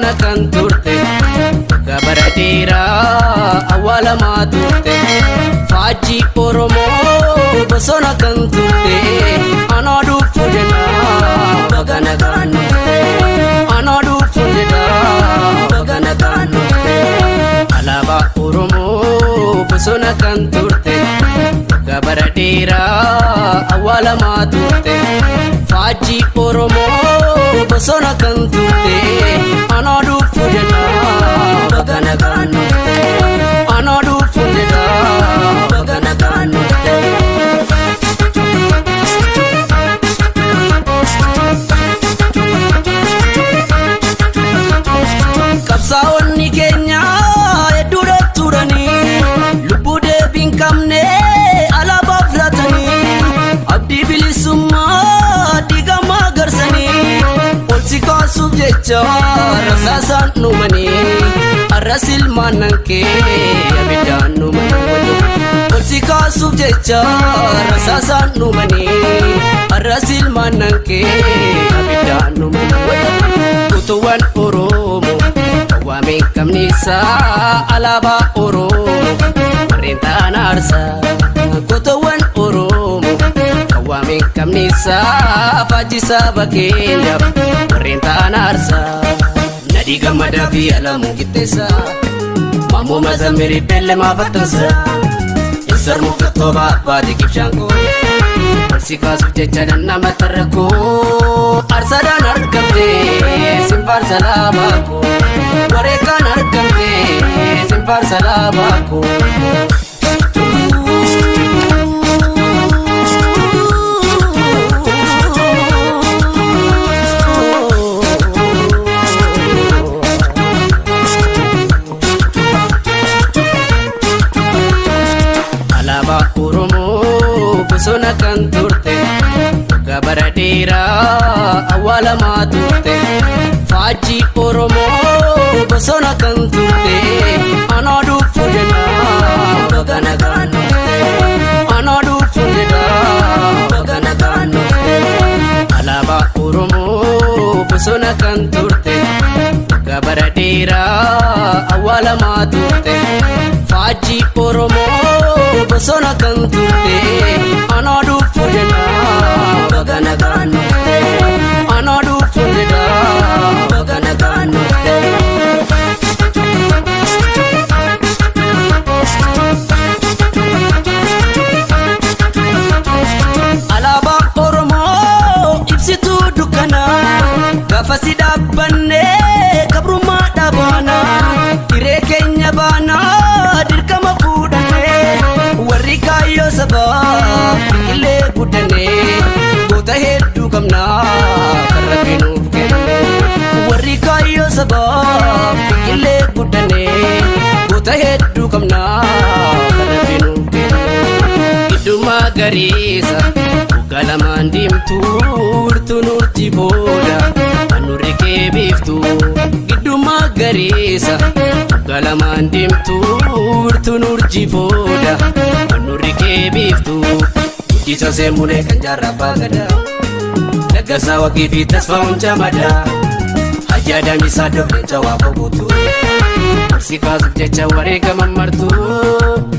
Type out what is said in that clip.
bosona kan turte gabara dheeraa awwaalamaa turte faajjii Oromoo bosona kan turte anaa dhufu jedhaa bagana gaanufte anaa dhufu jedhaa bagana gaanufte alaabaa Oromoo bosona kan turte gabara dheeraa awwaalamaa turte faajjii Oromoo bosona kan turte anaa dhufu jedhaa bagana gaanufte anaa dhufu jedhaa bagana gaanufte. Qabsaa'onni keenya hedduudha turanii lubbuu deebiin qabne alaabaa filatanii abdii bilisummaa diigamaa garsanii ol si kaasuuf jecha rasaasaan dhumanii arras ilmaan kee abiddaan dhumanii ol si kaasuuf jecha rasaasaan dhumanii arras ilmaan kee abiddaan dhumanii utuwwan Oromoo waameen qabnisaa alaabaa Oromoo warreen ta'an aarsaa gootawwan Oromoo waameen qabnisaa faajjisaa bakkeenyaaf warreen ta'an aarsaa Nadhii Gammadaa fi Alamuu Qixxeessaa Maammoo Mazammirii Beellemaa Fattansaa Insar Mukattoo Baabbaati Kibshaangoo Barsi kaasuuf jecha nama tarrakoo aarsaadhaan argamtee simfaarsa laabaakoo wareegaan argamtee simfaarsa laabaakoo. Alaabaa Oromoo bosona kan turte gabara dheeraa awwaalamaa turte faajjii Oromoo bosona kan turte anaa dhufu jedhaa bagana gaanufte anaa dhufu jedhaa bagana gaanufte alaabaa Oromoo bosona kan turte gabara dheeraa awwaalamaa turte faajjii Oromoo bosona kan turte anaa dhufu jedhaa bagana gaanufte anaa dhufu jedhaa bagana gaanufte. Alaabaa Oromoo ibsituu dukkanaa gaafa si dhaabbannee gabrummaa dhaabannaa hiree keenya baanaa dirqama fuudhannee warri kaayyoo sabaa illee guddannee goota hedduu qabnaa kan Rabbi nuuf kenne warri kaayyoo sabaa illee guddannee goota hedduu qabnaa kan Rabbi nuuf kenne gidduma gariisa galamaan diimtuu urtuun urjii booda anurri kee biiftuu gidduma gariisa galamaan diimtuu urtuun urjii booda anurri kee biiftuu guddisa seemulee kan jaarrabbaa gadaa Laggasaa Waqii fi Tasfaa'uun Camadaa Ayyaadamisaa Dabreechaa Waaqoo guutuu barsi kaasuuf jecha wareegama martuu